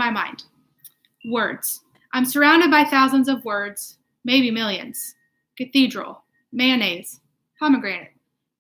my mind. Words. I'm surrounded by thousands of words, maybe millions. Cathedral, mayonnaise, pomegranate,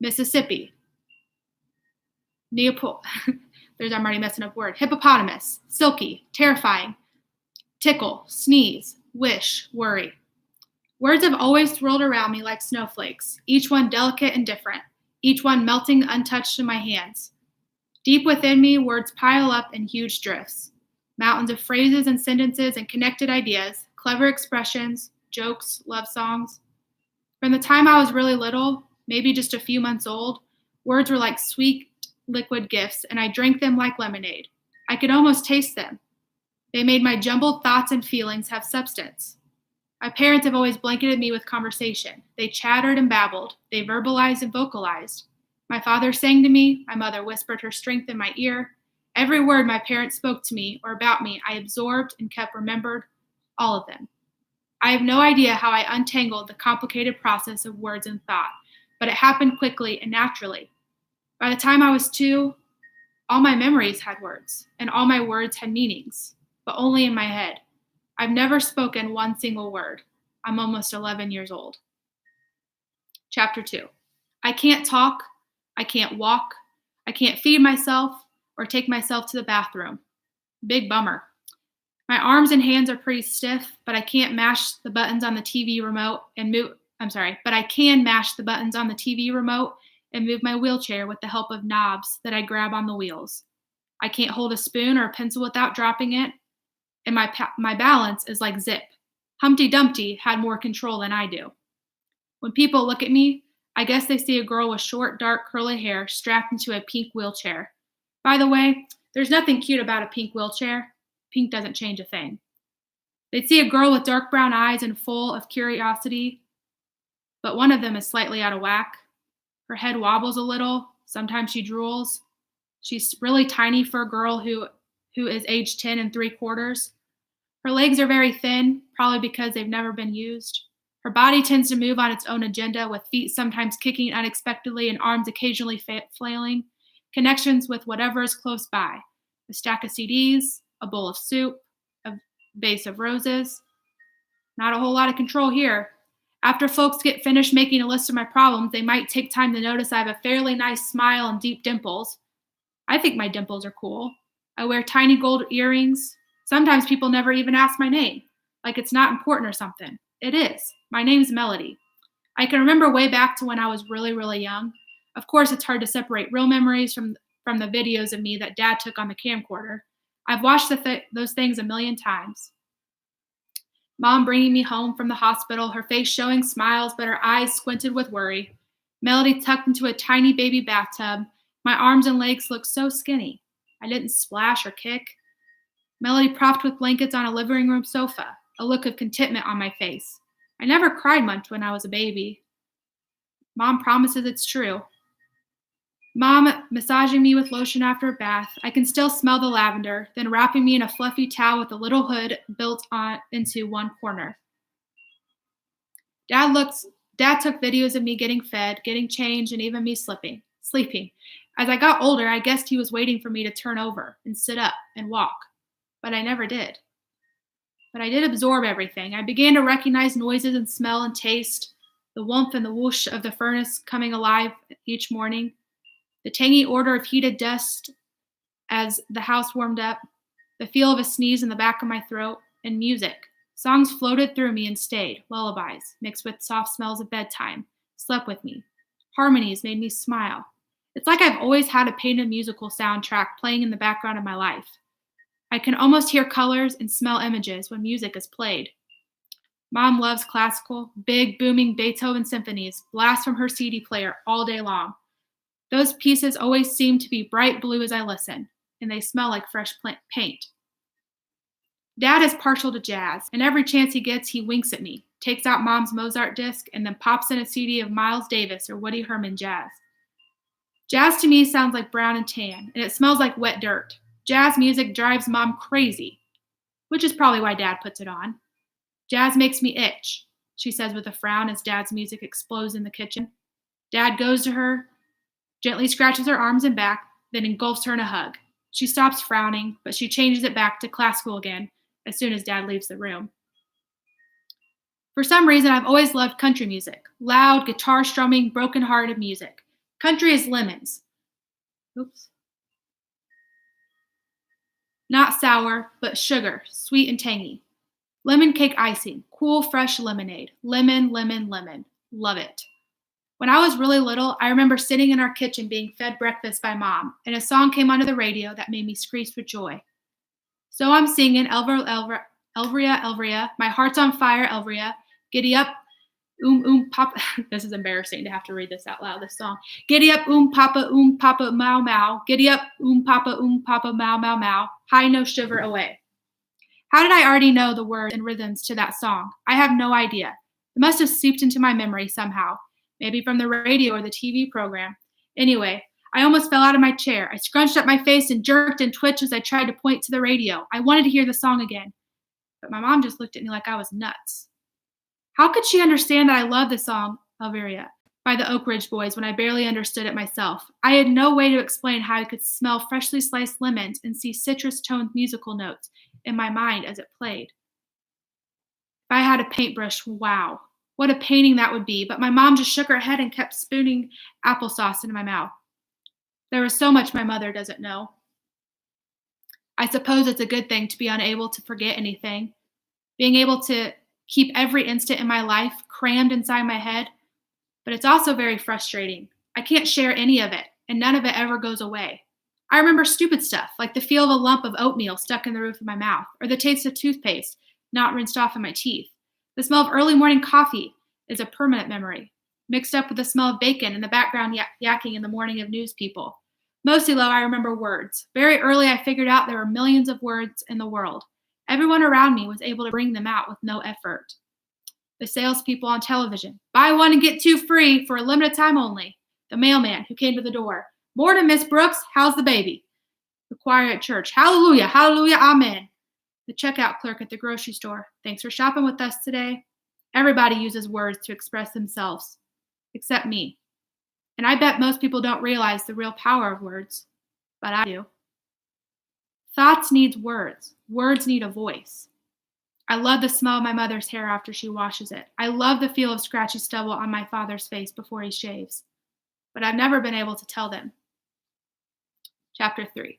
Mississippi, I'm already messing up word. Hippopotamus, silky, terrifying, tickle, sneeze, wish, worry. Words have always swirled around me like snowflakes, each one delicate and different, each one melting untouched in my hands. Deep within me, words pile up in huge drifts. Mountains of phrases and sentences and connected ideas, clever expressions, jokes, love songs. From the time I was really little, maybe just a few months old, words were like sweet, liquid gifts, and I drank them like lemonade. I could almost taste them. They made my jumbled thoughts and feelings have substance. My parents have always blanketed me with conversation. They chattered and babbled. They verbalized and vocalized. My father sang to me. My mother whispered her strength in my ear. Every word my parents spoke to me or about me, I absorbed and kept remembered, all of them. I have no idea how I untangled the complicated process of words and thought, but it happened quickly and naturally. By the time I was 2, all my memories had words, and all my words had meanings, but only in my head. I've never spoken one single word. I'm almost 11 years old. Chapter 2. I can't talk, I can't walk, I can't feed myself or take myself to the bathroom. Big bummer. My arms and hands are pretty stiff, but I can't mash the buttons on the TV remote and I can mash the buttons on the TV remote and move my wheelchair with the help of knobs that I grab on the wheels. I can't hold a spoon or a pencil without dropping it, and my balance is like zip. Humpty Dumpty had more control than I do. When people look at me, I guess they see a girl with short, dark, curly hair strapped into a pink wheelchair. By the way, there's nothing cute about a pink wheelchair. Pink doesn't change a thing. They'd see a girl with dark brown eyes and full of curiosity, but one of them is slightly out of whack. Her head wobbles a little. Sometimes she drools. She's really tiny for a girl who is age 10 3/4. Her legs are very thin, probably because they've never been used. Her body tends to move on its own agenda, with feet sometimes kicking unexpectedly and arms occasionally flailing. Connections with whatever is close by. A stack of CDs, a bowl of soup, a vase of roses. Not a whole lot of control here. After folks get finished making a list of my problems, they might take time to notice I have a fairly nice smile and deep dimples. I think my dimples are cool. I wear tiny gold earrings. Sometimes people never even ask my name, like it's not important or something. It is. My name's Melody. I can remember way back to when I was really, really young. Of course, it's hard to separate real memories from the videos of me that Dad took on the camcorder. I've watched those things a million times. Mom bringing me home from the hospital, her face showing smiles, but her eyes squinted with worry. Melody tucked into a tiny baby bathtub. My arms and legs looked so skinny. I didn't splash or kick. Melody propped with blankets on a living room sofa, a look of contentment on my face. I never cried much when I was a baby. Mom promises it's true. Mom massaging me with lotion after a bath. I can still smell the lavender, then wrapping me in a fluffy towel with a little hood built on into one corner. Dad took videos of me getting fed, getting changed, and even me sleeping. As I got older, I guessed he was waiting for me to turn over and sit up and walk, but I never did. But I did absorb everything. I began to recognize noises and smell and taste, the warmth and the whoosh of the furnace coming alive each morning, the tangy odor of heated dust as the house warmed up, the feel of a sneeze in the back of my throat, and music. Songs floated through me and stayed, lullabies, mixed with soft smells of bedtime, slept with me. Harmonies made me smile. It's like I've always had a Paden musical soundtrack playing in the background of my life. I can almost hear colors and smell images when music is played. Mom loves classical, big, booming Beethoven symphonies, blast from her CD player all day long. Those pieces always seem to be bright blue as I listen, and they smell like fresh paint. Dad is partial to jazz, and every chance he gets, he winks at me, takes out Mom's Mozart disc, and then pops in a CD of Miles Davis or Woody Herman jazz. Jazz to me sounds like brown and tan, and it smells like wet dirt. Jazz music drives Mom crazy, which is probably why Dad puts it on. Jazz makes me itch, she says with a frown as Dad's music explodes in the kitchen. Dad goes to her, gently scratches her arms and back, then engulfs her in a hug. She stops frowning, but she changes it back to classical again as soon as Dad leaves the room. For some reason, I've always loved country music. Loud, guitar strumming, broken-hearted music. Country is lemons. Oops. Not sour, but sugar, sweet and tangy. Lemon cake icing, cool, fresh lemonade. Lemon, lemon, lemon. Love it. When I was really little, I remember sitting in our kitchen being fed breakfast by Mom, and a song came onto the radio that made me screech with joy. So I'm singing Elvria, Elvria, my heart's on fire, Elvria. Giddy up, papa. This is embarrassing to have to read this out loud, this song. Giddy up, papa, mau, mau. Giddy up, papa, mau, mau, mau. High no shiver away. How did I already know the words and rhythms to that song? I have no idea. It must have seeped into my memory somehow. Maybe from the radio or the TV program. Anyway, I almost fell out of my chair. I scrunched up my face and jerked and twitched as I tried to point to the radio. I wanted to hear the song again. But my mom just looked at me like I was nuts. How could she understand that I loved the song, Elvira, by the Oak Ridge Boys when I barely understood it myself? I had no way to explain how I could smell freshly sliced lemons and see citrus-toned musical notes in my mind as it played. If I had a paintbrush, wow. What a painting that would be, but my mom just shook her head and kept spooning applesauce into my mouth. There was so much my mother doesn't know. I suppose it's a good thing to be unable to forget anything, being able to keep every instant in my life crammed inside my head, but it's also very frustrating. I can't share any of it, and none of it ever goes away. I remember stupid stuff, like the feel of a lump of oatmeal stuck in the roof of my mouth, or the taste of toothpaste not rinsed off in my teeth. The smell of early morning coffee is a permanent memory, mixed up with the smell of bacon and the background yakking in the morning of news people. Mostly, though, I remember words. Very early, I figured out there were millions of words in the world. Everyone around me was able to bring them out with no effort. The salespeople on television. Buy one and get two free for a limited time only. The mailman who came to the door. Morning, Miss Brooks. How's the baby? The choir at church. Hallelujah, hallelujah, amen. The checkout clerk at the grocery store. Thanks for shopping with us today. Everybody uses words to express themselves, except me. And I bet most people don't realize the real power of words, but I do. Thoughts need words. Words need a voice. I love the smell of my mother's hair after she washes it. I love the feel of scratchy stubble on my father's face before he shaves. But I've never been able to tell them. Chapter 3.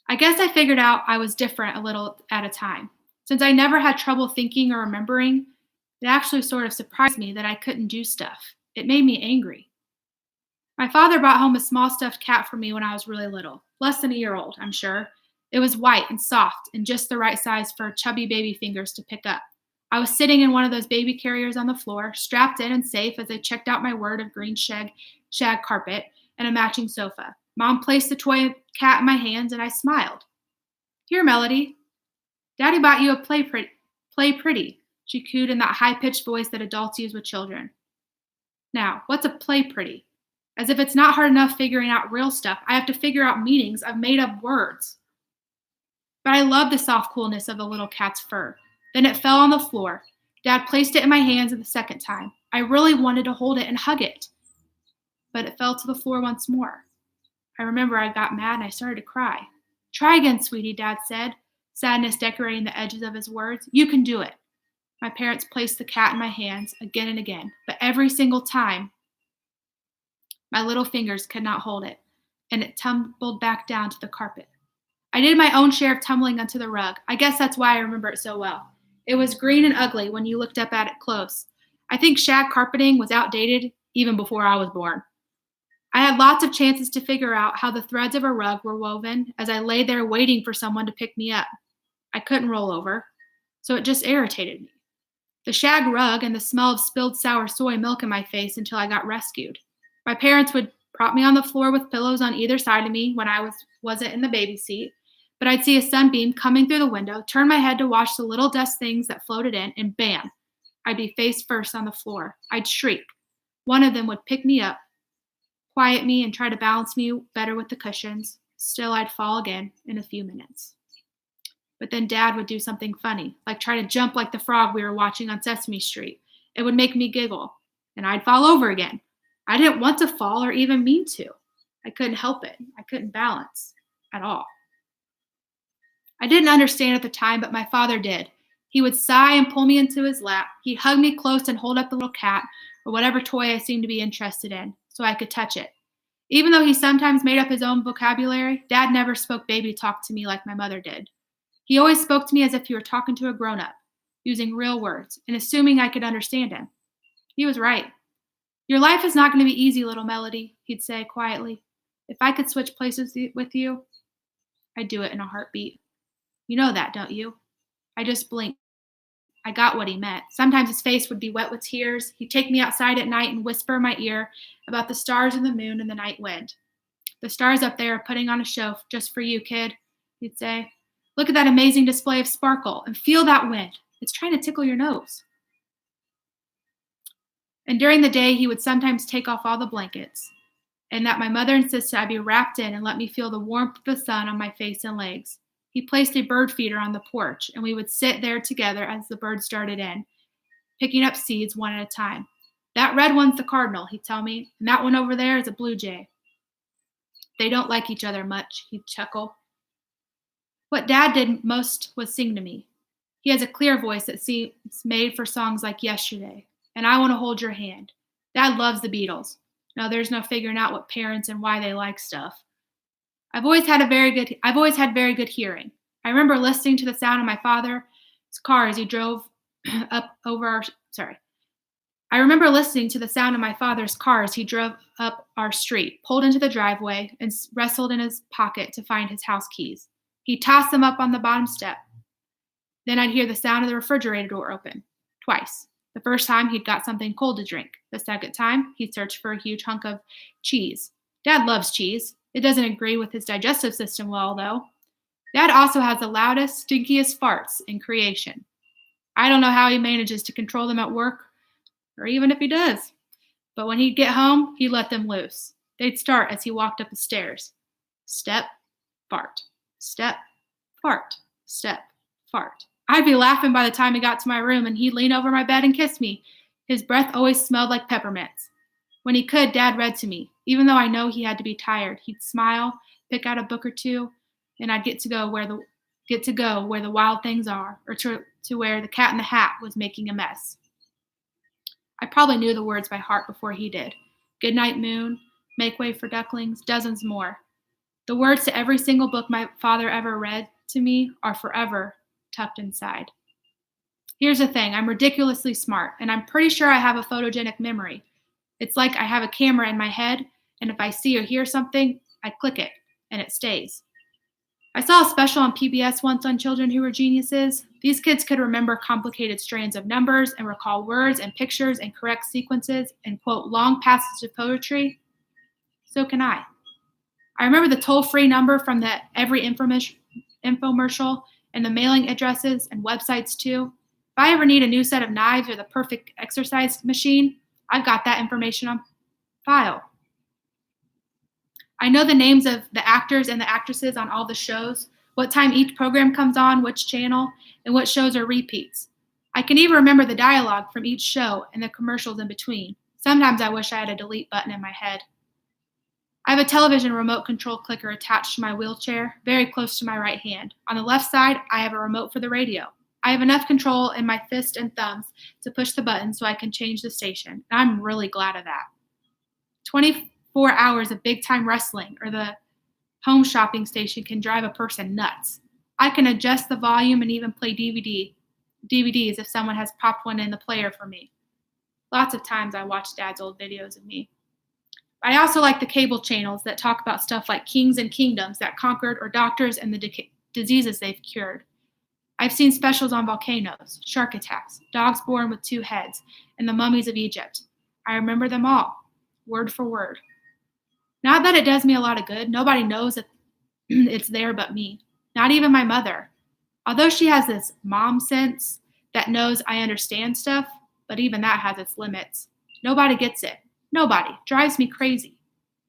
I guess I figured out I was different a little at a time. Since I never had trouble thinking or remembering, it actually sort of surprised me that I couldn't do stuff. It made me angry. My father brought home a small stuffed cat for me when I was really little, less than a year old, I'm sure. It was white and soft and just the right size for chubby baby fingers to pick up. I was sitting in one of those baby carriers on the floor, strapped in and safe as I checked out my word of green shag carpet and a matching sofa. Mom placed the toy cat in my hands and I smiled. Here, Melody. Daddy bought you a play pretty, she cooed in that high-pitched voice that adults use with children. Now, what's a play pretty? As if it's not hard enough figuring out real stuff, I have to figure out meanings of made-up words. But I love the soft coolness of the little cat's fur. Then it fell on the floor. Dad placed it in my hands the second time. I really wanted to hold it and hug it. But it fell to the floor once more. I remember I got mad and I started to cry. Try again, sweetie, Dad said, sadness decorating the edges of his words. You can do it. My parents placed the cat in my hands again and again, but every single time, my little fingers could not hold it, and it tumbled back down to the carpet. I did my own share of tumbling onto the rug. I guess that's why I remember it so well. It was green and ugly when you looked up at it close. I think shag carpeting was outdated even before I was born. I had lots of chances to figure out how the threads of a rug were woven as I lay there waiting for someone to pick me up. I couldn't roll over, so it just irritated me. The shag rug and the smell of spilled sour soy milk in my face until I got rescued. My parents would prop me on the floor with pillows on either side of me when I wasn't in the baby seat, but I'd see a sunbeam coming through the window, turn my head to watch the little dust things that floated in, and bam, I'd be face first on the floor. I'd shriek. One of them would pick me up, quiet me, and try to balance me better with the cushions. Still, I'd fall again in a few minutes. But then Dad would do something funny, like try to jump like the frog we were watching on Sesame Street. It would make me giggle, and I'd fall over again. I didn't want to fall or even mean to. I couldn't help it. I couldn't balance at all. I didn't understand at the time, but my father did. He would sigh and pull me into his lap. He'd hug me close and hold up the little cat or whatever toy I seemed to be interested in so I could touch it. Even though he sometimes made up his own vocabulary, Dad never spoke baby talk to me like my mother did. He always spoke to me as if he were talking to a grown-up, using real words and assuming I could understand him. He was right. Your life is not going to be easy, little Melody, he'd say quietly. If I could switch places with you, I'd do it in a heartbeat. You know that, don't you? I just blinked. I got what he meant. Sometimes his face would be wet with tears. He'd take me outside at night and whisper in my ear about the stars and the moon and the night wind. The stars up there are putting on a show just for you, kid, he'd say. Look at that amazing display of sparkle and feel that wind. It's trying to tickle your nose. And during the day, he would sometimes take off all the blankets, and that my mother insisted I be wrapped in and let me feel the warmth of the sun on my face and legs. He placed a bird feeder on the porch, and we would sit there together as the birds darted in, picking up seeds one at a time. That red one's the cardinal, he'd tell me, and that one over there is a blue jay. They don't like each other much, he'd chuckle. What Dad did most was sing to me. He has a clear voice that seems made for songs like Yesterday, and I Want to Hold Your Hand. Dad loves the Beatles. No, there's no figuring out what parents and why they like stuff. I've always had very good hearing. I remember listening to the sound of my father's car as he drove up our street, pulled into the driveway, and wrestled in his pocket to find his house keys. He'd toss them up on the bottom step. Then I'd hear the sound of the refrigerator door open, twice. The first time, he'd got something cold to drink. The second time, he'd searched for a huge hunk of cheese. Dad loves cheese. It doesn't agree with his digestive system well, though. Dad also has the loudest, stinkiest farts in creation. I don't know how he manages to control them at work, or even if he does. But when he'd get home, he'd let them loose. They'd start as he walked up the stairs. Step, fart. Step, fart. Step, fart. I'd be laughing by the time he got to my room, and he'd lean over my bed and kiss me. His breath always smelled like peppermints. When he could, Dad read to me. Even though I know he had to be tired, he'd smile, pick out a book or two, and I'd get to go where the wild things are, or to where the Cat in the Hat was making a mess. I probably knew the words by heart before he did. Good night, moon, make way for ducklings, dozens more. The words to every single book my father ever read to me are forever tucked inside. Here's the thing, I'm ridiculously smart, and I'm pretty sure I have a photogenic memory. It's like I have a camera in my head, and if I see or hear something, I click it, and it stays. I saw a special on PBS once on children who were geniuses. These kids could remember complicated strands of numbers and recall words and pictures and correct sequences and quote long passages of poetry. So can I. I remember the toll-free number from the every infomercial and the mailing addresses and websites too. If I ever need a new set of knives or the perfect exercise machine, I've got that information on file. I know the names of the actors and the actresses on all the shows, what time each program comes on, which channel, and what shows are repeats. I can even remember the dialogue from each show and the commercials in between. Sometimes I wish I had a delete button in my head. I have a television remote control clicker attached to my wheelchair, very close to my right hand. On the left side, I have a remote for the radio. I have enough control in my fist and thumbs to push the button so I can change the station, and I'm really glad of that. 24 hours of big-time wrestling or the home shopping station can drive a person nuts. I can adjust the volume and even play DVDs if someone has popped one in the player for me. Lots of times I watch Dad's old videos of me. I also like the cable channels that talk about stuff like kings and kingdoms that conquered or doctors and the diseases they've cured. I've seen specials on volcanoes, shark attacks, dogs born with 2 heads, and the mummies of Egypt. I remember them all, word for word. Not that it does me a lot of good. Nobody knows that it's there but me. Not even my mother. Although she has this mom sense that knows I understand stuff, but even that has its limits. Nobody gets it. Nobody. Drives me crazy.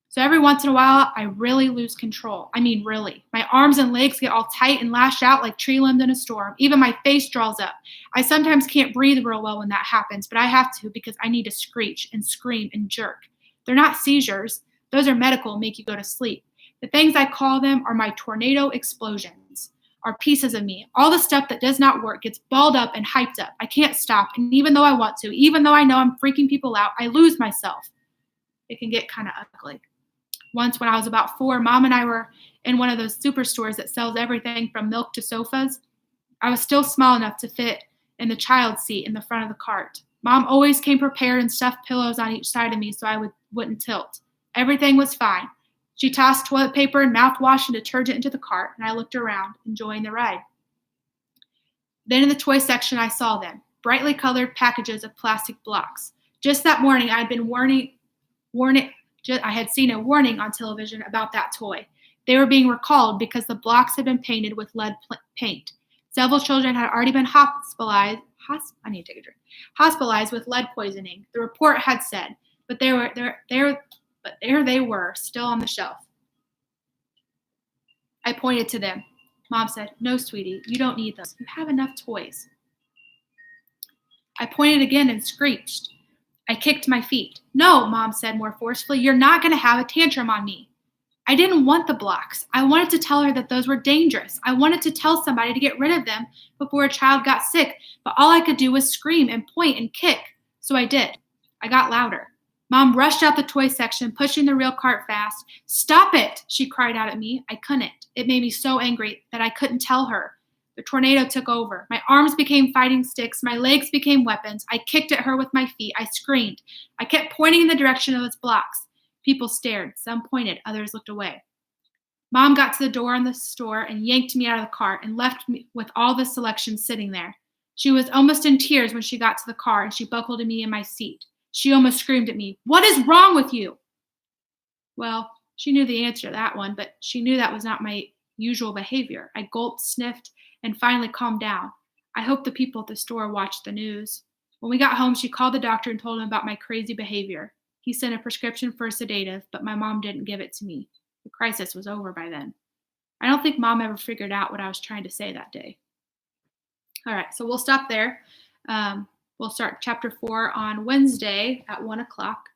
So every once in a while, I really lose control. I mean, really. My arms and legs get all tight and lash out like tree limbs in a storm. Even my face draws up. I sometimes can't breathe real well when that happens, but I have to because I need to screech and scream and jerk. They're not seizures, Those are medical and make you go to sleep. The things I call them are my tornado explosions, are pieces of me. All the stuff that does not work gets balled up and hyped up. I can't stop. And even though I want to, even though I know I'm freaking people out, I lose myself. It can get kind of ugly. Once when I was about 4, Mom and I were in one of those superstores that sells everything from milk to sofas. I was still small enough to fit in the child seat in the front of the cart. Mom always came prepared and stuffed pillows on each side of me so I wouldn't tilt. Everything was fine. She tossed toilet paper and mouthwash and detergent into the cart, and I looked around, enjoying the ride. Then in the toy section, I saw them, brightly colored packages of plastic blocks. Just that morning, I had seen a warning on television about that toy. They were being recalled because the blocks had been painted with lead paint. Several children had already been hospitalized with lead poisoning. The report had said, but there they were, still on the shelf. I pointed to them. Mom said, "No, sweetie, you don't need those. You have enough toys." I pointed again and screeched. I kicked my feet. "No," Mom said more forcefully, "you're not going to have a tantrum on me." I didn't want the blocks. I wanted to tell her that those were dangerous. I wanted to tell somebody to get rid of them before a child got sick, but all I could do was scream and point and kick. So I did. I got louder. Mom rushed out the toy section, pushing the real cart fast. "Stop it," she cried out at me. I couldn't. It made me so angry that I couldn't tell her. The tornado took over. My arms became fighting sticks. My legs became weapons. I kicked at her with my feet. I screamed. I kept pointing in the direction of those blocks. People stared. Some pointed. Others looked away. Mom got to the door in the store and yanked me out of the cart and left me with all the selections sitting there. She was almost in tears when she got to the car and she buckled me in my seat. She almost screamed at me, "What is wrong with you?" Well, she knew the answer to that one, but she knew that was not my usual behavior. I gulped, sniffed, and finally calmed down. I hope the people at the store watched the news. When we got home, she called the doctor and told him about my crazy behavior. He sent a prescription for a sedative, but my mom didn't give it to me. The crisis was over by then. I don't think Mom ever figured out what I was trying to say that day. All right, so we'll stop there. We'll start chapter 4 on Wednesday at 1 o'clock.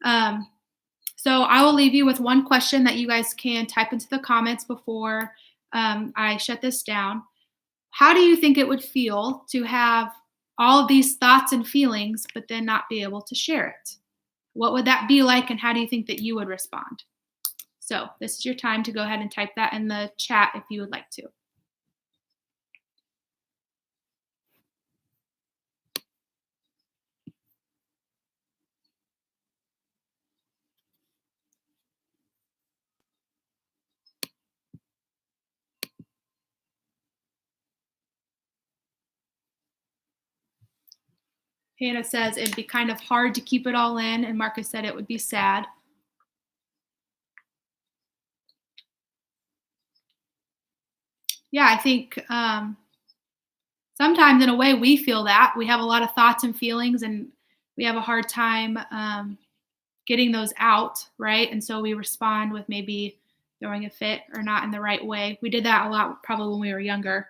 So I will leave you with one question that you guys can type into the comments before I shut this down. How do you think it would feel to have all of these thoughts and feelings, but then not be able to share it? What would that be like, and how do you think that you would respond? So this is your time to go ahead and type that in the chat if you would like to. Hannah says it'd be kind of hard to keep it all in, and Marcus said it would be sad. Yeah, I think sometimes in a way we feel that. We have a lot of thoughts and feelings, and we have a hard time getting those out, right? And so we respond with maybe throwing a fit or not in the right way. We did that a lot probably when we were younger,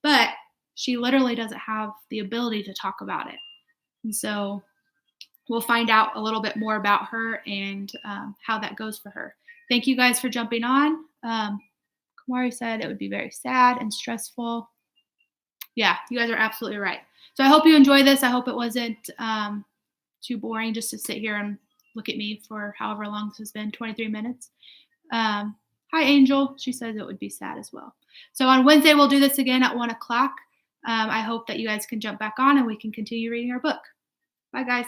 but she literally doesn't have the ability to talk about it. And so we'll find out a little bit more about her and how that goes for her. Thank you guys for jumping on. Kamari said it would be very sad and stressful. Yeah, you guys are absolutely right. So I hope you enjoy this. I hope it wasn't too boring just to sit here and look at me for however long this has been, 23 minutes. Hi, Angel. She says it would be sad as well. So on Wednesday, we'll do this again at 1 o'clock. I hope that you guys can jump back on and we can continue reading our book. Bye, guys.